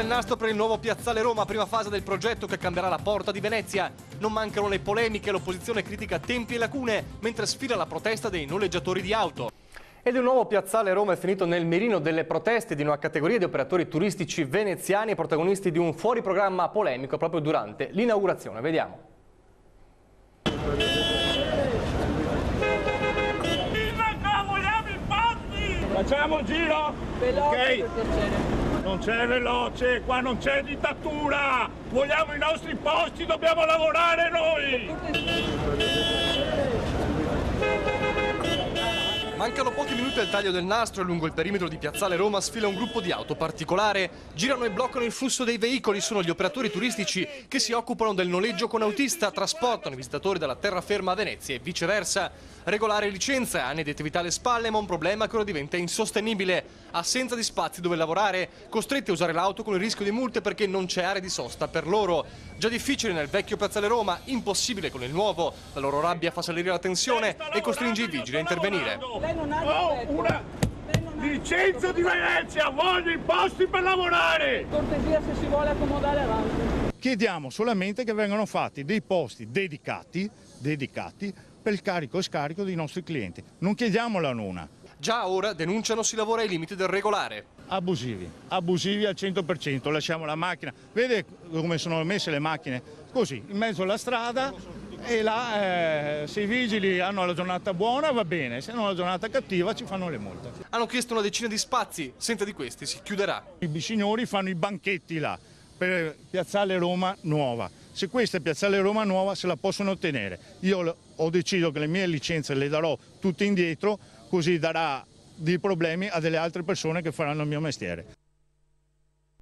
del nastro per il nuovo Piazzale Roma, prima fase del progetto che cambierà la porta di Venezia. Non mancano le polemiche, l'opposizione critica tempi e lacune, mentre sfila la protesta dei noleggiatori di auto. Ed il nuovo Piazzale Roma è finito nel mirino delle proteste di una categoria di operatori turistici veneziani e protagonisti di un fuori programma polemico proprio durante l'inaugurazione. Vediamo. Facciamo un giro? Veloce, ok? Per piacere. Non c'è veloce, qua non c'è dittatura! Vogliamo i nostri posti, dobbiamo lavorare noi! Mancano pochi minuti al taglio del nastro e lungo il perimetro di Piazzale Roma sfila un gruppo di auto particolare. Girano e bloccano il flusso dei veicoli, sono gli operatori turistici che si occupano del noleggio con autista, trasportano i visitatori dalla terraferma a Venezia e viceversa. Regolare licenza, anni di attività alle spalle, ma un problema che ora diventa insostenibile. Assenza di spazi dove lavorare, costretti a usare l'auto con il rischio di multe perché non c'è area di sosta per loro. Già difficile nel vecchio Piazzale Roma, impossibile con il nuovo. La loro rabbia fa salire la tensione e costringe i vigili a intervenire. Lei non ha rispetto. Una licenza di Venezia, voglio i posti per lavorare! Cortesia, se si vuole accomodare avanti. Chiediamo solamente che vengano fatti dei posti dedicati per il carico e scarico dei nostri clienti. Non chiediamo la nona. Già ora denunciano si lavora ai limiti del regolare. Abusivi al 100%, lasciamo la macchina. Vede come sono messe le macchine? Così, in mezzo alla strada e là se i vigili hanno la giornata buona va bene, se hanno la giornata cattiva ci fanno le multe. Hanno chiesto una decina di spazi, senza di questi si chiuderà. I signori fanno i banchetti là per Piazzale Roma Nuova. Se questa è Piazzale Roma Nuova se la possono ottenere. Io ho deciso che le mie licenze le darò tutte indietro, così darà dei problemi a delle altre persone che faranno il mio mestiere.